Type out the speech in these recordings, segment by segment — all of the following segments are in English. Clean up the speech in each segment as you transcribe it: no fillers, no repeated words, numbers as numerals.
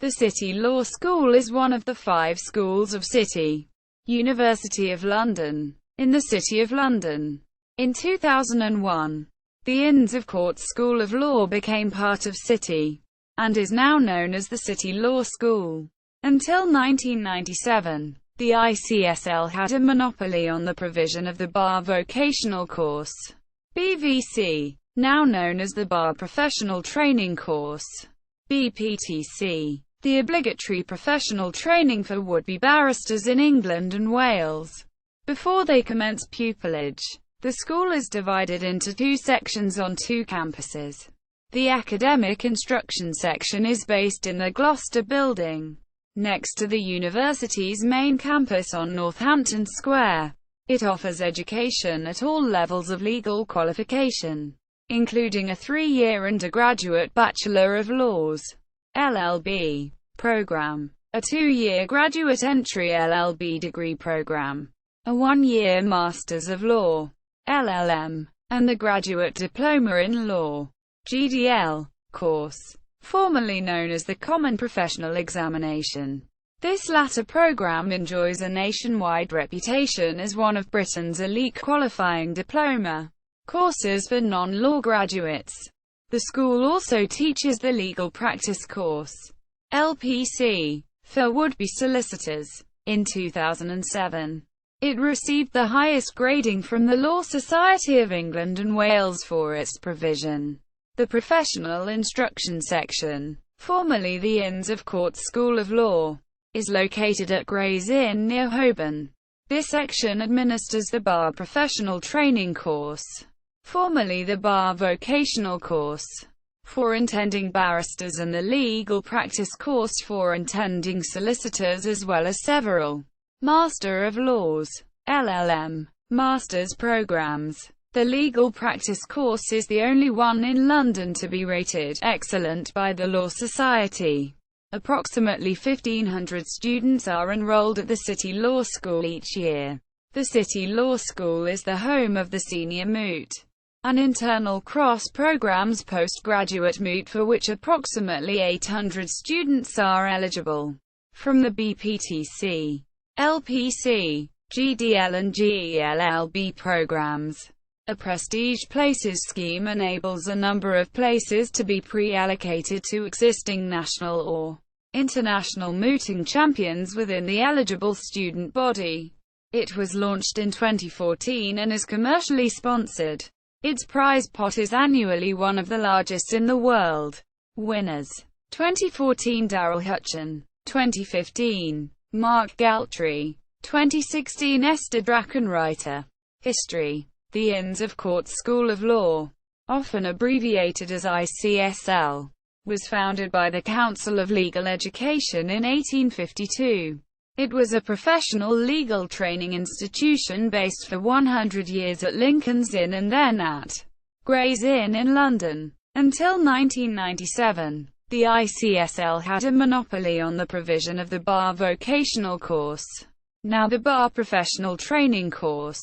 The City Law School is one of the 5 schools of City University of London, in the City of London. In 2001, the Inns of Court School of Law became part of City, and is now known as the City Law School. Until 1997, the ICSL had a monopoly on the provision of the Bar Vocational Course, BVC, now known as the Bar Professional Training Course, BPTC, the obligatory professional training for would-be barristers in England and Wales. Before they commence pupillage, the school is divided into 2 sections on 2 campuses. The academic instruction section is based in the Gloucester Building, next to the university's main campus on Northampton Square. It offers education at all levels of legal qualification, including a 3-year undergraduate Bachelor of Laws LLB program, a 2-year Graduate Entry LLB degree program, a 1-year Masters of Law LLM, and the Graduate Diploma in Law GDL course, formerly known as the Common Professional Examination. This latter program enjoys a nationwide reputation as one of Britain's elite qualifying diploma courses for non-law graduates. The school also teaches the Legal Practice course, LPC, for would-be solicitors. In 2007, it received the highest grading from the Law Society of England and Wales for its provision. The Professional Instruction Section, formerly the Inns of Court School of Law, is located at Gray's Inn near Holborn. This section administers the Bar Professional Training Course, formerly the Bar Vocational Course, for intending barristers, and the Legal Practice course for intending solicitors, as well as several Master of Laws LLM Masters programs. The Legal Practice course is the only one in London to be rated excellent by the Law Society. Approximately 1,500 students are enrolled at the City Law School each year. The City Law School is the home of the Senior Moot, an internal cross-programs postgraduate moot for which approximately 800 students are eligible. From the BPTC, LPC, GDL and GELLB programs. A Prestige Places scheme enables a number of places to be pre-allocated to existing national or international mooting champions within the eligible student body. It was launched in 2014 and is commercially sponsored. Its prize pot is annually one of the largest in the world. Winners: 2014 Daryl Hutchin, 2015 Mark Galtree, 2016 Esther Drachenreiter. History: the Inns of Court School of Law, often abbreviated as ICSL, was founded by the Council of Legal Education in 1852. It was a professional legal training institution based for 100 years at Lincoln's Inn and then at Gray's Inn in London. Until 1997, the ICSL had a monopoly on the provision of the Bar Vocational Course, now the Bar Professional Training Course,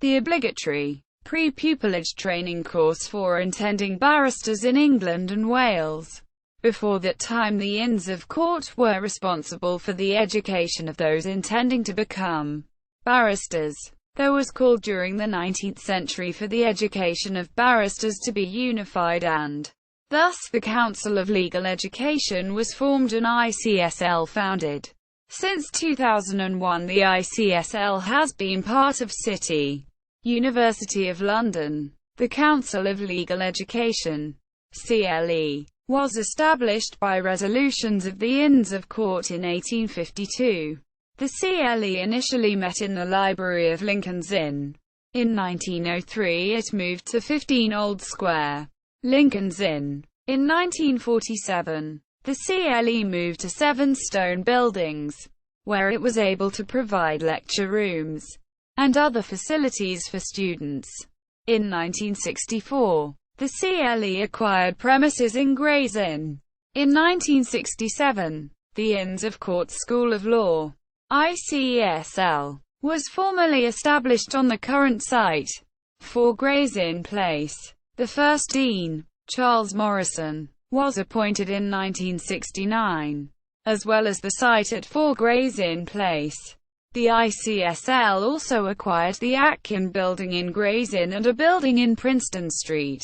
the obligatory pre-pupillage training course for intending barristers in England and Wales. Before that time, the Inns of Court were responsible for the education of those intending to become barristers. There was called during the 19th century for the education of barristers to be unified, and thus the Council of Legal Education was formed and ICSL founded. Since 2001, the ICSL has been part of City University of London. The Council of Legal Education, CLE, was established by resolutions of the Inns of Court in 1852. The CLE initially met in the library of Lincoln's Inn. In 1903 it moved to 15 Old Square, Lincoln's Inn. In 1947, the CLE moved to 7 stone buildings, where it was able to provide lecture rooms and other facilities for students. In 1964, the CLE acquired premises in Gray's Inn. In 1967, the Inns of Court School of Law, ICSL, was formally established on the current site, 4 Gray's Inn Place. The first dean, Charles Morrison, was appointed in 1969. as well as the site at 4 Gray's Inn Place. The ICSL also acquired the Atkin Building in Gray's Inn and a building in Princeton Street,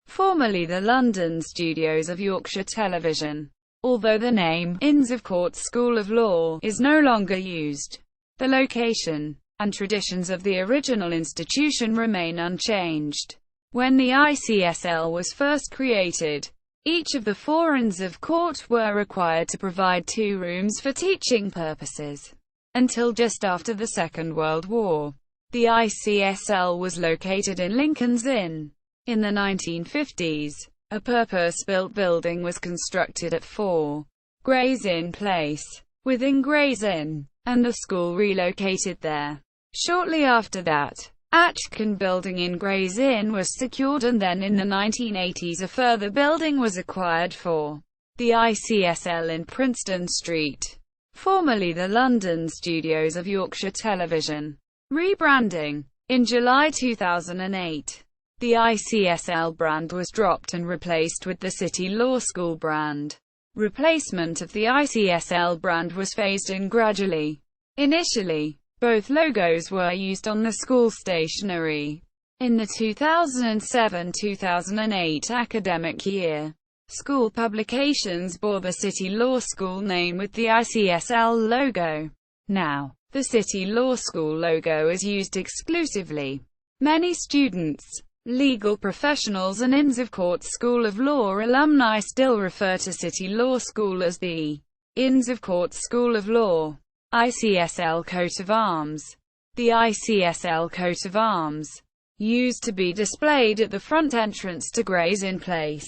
formerly the London studios of Yorkshire Television. Although the name, Inns of Court School of Law, is no longer used, the location and traditions of the original institution remain unchanged. When the ICSL was first created, each of the 4 Inns of Court were required to provide 2 rooms for teaching purposes. Until just after the Second World War, the ICSL was located in Lincoln's Inn. In the 1950s, a purpose-built building was constructed at 4 Gray's Inn Place, within Gray's Inn, and the school relocated there. Shortly after that, Atkin Building in Gray's Inn was secured, and then in the 1980s a further building was acquired for the ICSL in Princeton Street, formerly the London studios of Yorkshire Television. Rebranding. In July 2008, the ICSL brand was dropped and replaced with the City Law School brand. Replacement of the ICSL brand was phased in gradually. Initially, both logos were used on the school stationery. In the 2007-2008 academic year, school publications bore the City Law School name with the ICSL logo. Now, the City Law School logo is used exclusively. Many students, legal professionals and Inns of Court School of Law alumni still refer to City Law School as the Inns of Court School of Law. ICSL Coat of Arms. The ICSL Coat of Arms used to be displayed at the front entrance to Gray's Inn Place.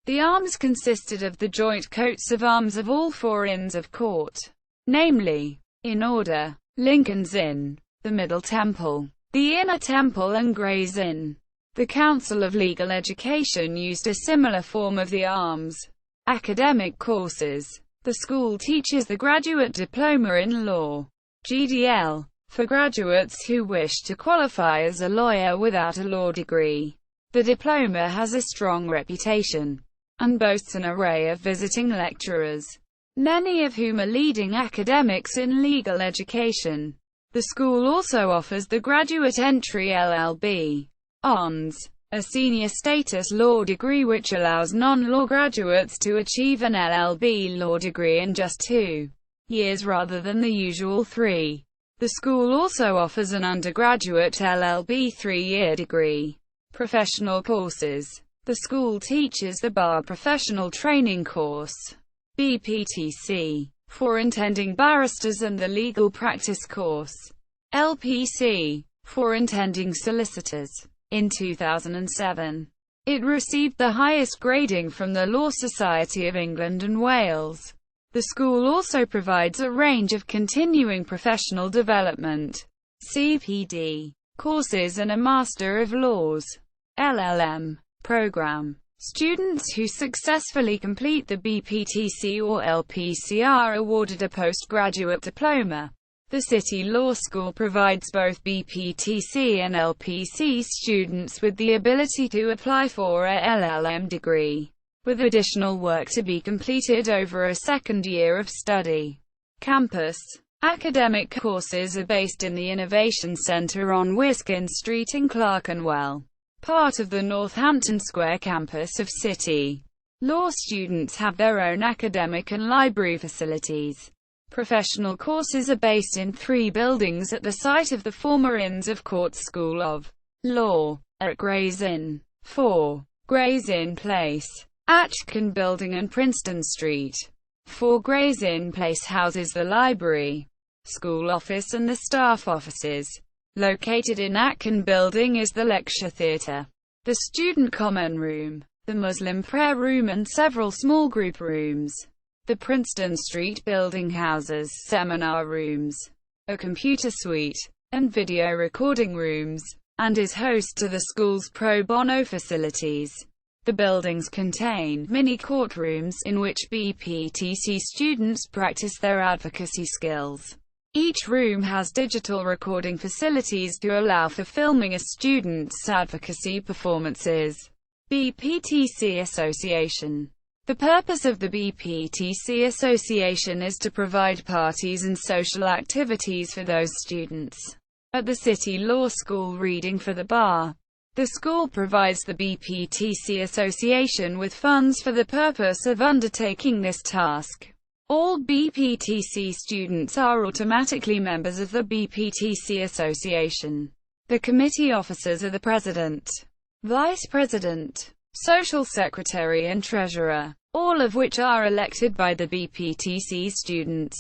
The arms consisted of the joint coats of arms of all 4 Inns of Court, namely, in order, Lincoln's Inn, the Middle Temple, the Inner Temple and Gray's Inn. The Council of Legal Education used a similar form of the arms. Academic courses. The school teaches the Graduate Diploma in Law, GDL, for graduates who wish to qualify as a lawyer without a law degree. The diploma has a strong reputation and boasts an array of visiting lecturers, many of whom are leading academics in legal education. The school also offers the Graduate Entry LLB, ONS, a senior status law degree which allows non-law graduates to achieve an LLB law degree in just 2 years rather than the usual 3. The school also offers an undergraduate LLB 3-year degree. Professional courses. The school teaches the Bar Professional Training Course, BPTC, for intending barristers, and the Legal Practice Course, LPC, for intending solicitors. In 2007, it received the highest grading from the Law Society of England and Wales. The school also provides a range of continuing professional development, CPD, courses and a Master of Laws, LLM, program. Students who successfully complete the BPTC or LPC are awarded a postgraduate diploma. The City Law School provides both BPTC and LPC students with the ability to apply for a LLM degree, with additional work to be completed over a second year of study. Campus. Academic courses are based in the Innovation Centre on Wiskin Street in Clerkenwell, part of the Northampton Square campus of City Law. Students have their own academic and library facilities. Professional courses are based in 3 buildings at the site of the former Inns of Court School of Law, at Gray's Inn, 4 Gray's Inn Place, Atkin Building and Princeton Street. 4 Gray's Inn Place houses the library, school office and the staff offices. Located in Atkin Building is the lecture theatre, the student common room, the Muslim prayer room and several small group rooms. The Princeton Street building houses seminar rooms, a computer suite, and video recording rooms, and is host to the school's pro bono facilities. The buildings contain mini courtrooms in which BPTC students practice their advocacy skills. Each room has digital recording facilities to allow for filming a student's advocacy performances. BPTC Association. The purpose of the BPTC Association is to provide parties and social activities for those students at the City Law School reading for the bar. The school provides the BPTC Association with funds for the purpose of undertaking this task. All BPTC students are automatically members of the BPTC Association. The committee officers are the President, Vice President, Social Secretary and Treasurer, all of which are elected by the BPTC students.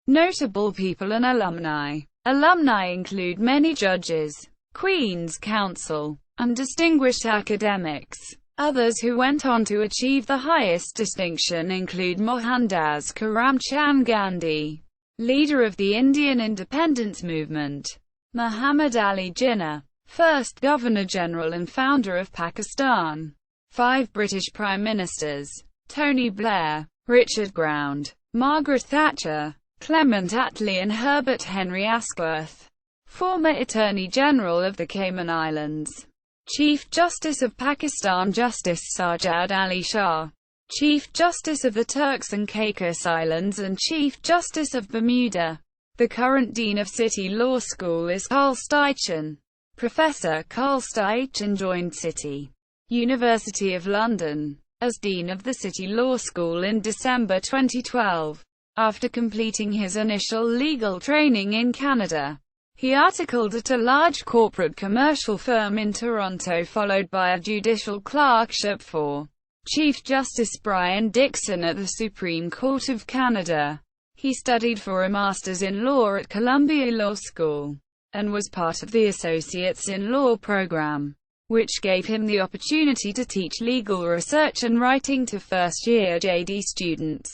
Notable people and alumni. Alumni include many judges, Queen's Counsel, and distinguished academics. Others who went on to achieve the highest distinction include Mohandas Karamchand Gandhi, leader of the Indian independence movement; Muhammad Ali Jinnah, first Governor-General and founder of Pakistan; 5 British Prime Ministers: Tony Blair, Richard Ground, Margaret Thatcher, Clement Attlee and Herbert Henry Asquith; former Attorney General of the Cayman Islands; Chief Justice of Pakistan Justice Sajjad Ali Shah, Chief Justice of the Turks and Caicos Islands and Chief Justice of Bermuda. The current Dean of City Law School is Carl Steichen. Professor Carl Steichen joined City University of London as Dean of the City Law School in December 2012. After completing his initial legal training in Canada, he articled at a large corporate commercial firm in Toronto, followed by a judicial clerkship for Chief Justice Brian Dixon at the Supreme Court of Canada. He studied for a Master's in Law at Columbia Law School, and was part of the Associates in Law program, which gave him the opportunity to teach legal research and writing to first-year JD students.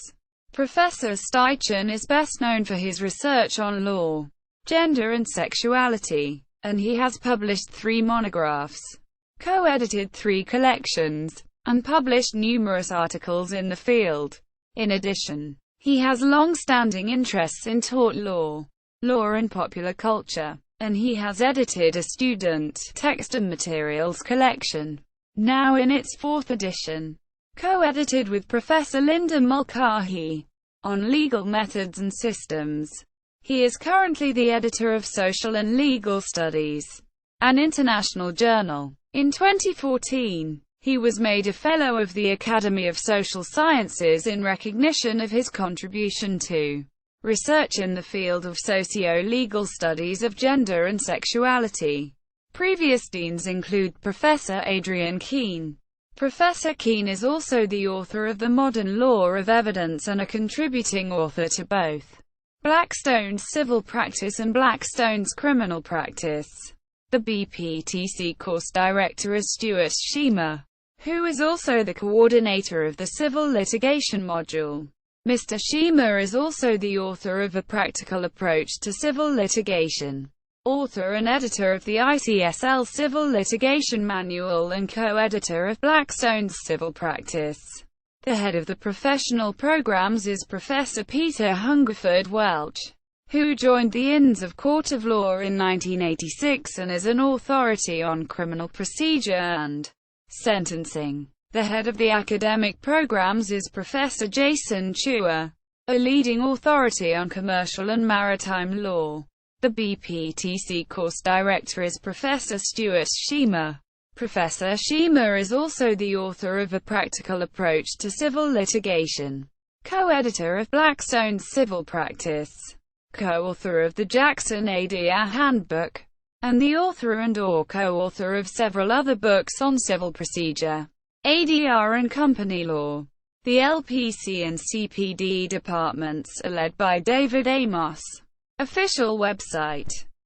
Professor Steichen is best known for his research on law, gender and sexuality, and he has published 3 monographs, co-edited 3 collections, and published numerous articles in the field. In addition, he has long-standing interests in tort law, law and popular culture, and he has edited a student text and materials collection, now in its 4th edition, co-edited with Professor Linda Mulcahy, on legal methods and systems. He is currently the editor of Social and Legal Studies, an international journal. In 2014, he was made a Fellow of the Academy of Social Sciences in recognition of his contribution to research in the field of socio-legal studies of gender and sexuality. Previous deans include Professor Adrian Keene. Professor Keene is also the author of The Modern Law of Evidence and a contributing author to both Blackstone's Civil Practice and Blackstone's Criminal Practice. The BPTC course director is Stuart Sheamer, who is also the coordinator of the Civil Litigation module. Mr. Sheamer is also the author of A Practical Approach to Civil Litigation, author and editor of the ICSL Civil Litigation Manual and co-editor of Blackstone's Civil Practice. The head of the professional programs is Professor Peter Hungerford Welch, who joined the Inns of Court of Law in 1986 and is an authority on criminal procedure and sentencing. The head of the academic programs is Professor Jason Chua, a leading authority on commercial and maritime law. The BPTC course director is Professor Stuart Sheamer. Professor Sheamer is also the author of A Practical Approach to Civil Litigation, co-editor of Blackstone's Civil Practice, co-author of the Jackson ADR Handbook, and the author and/or co-author of several other books on civil procedure, ADR and company law. The LPC and CPD departments are led by David Amos. Official website.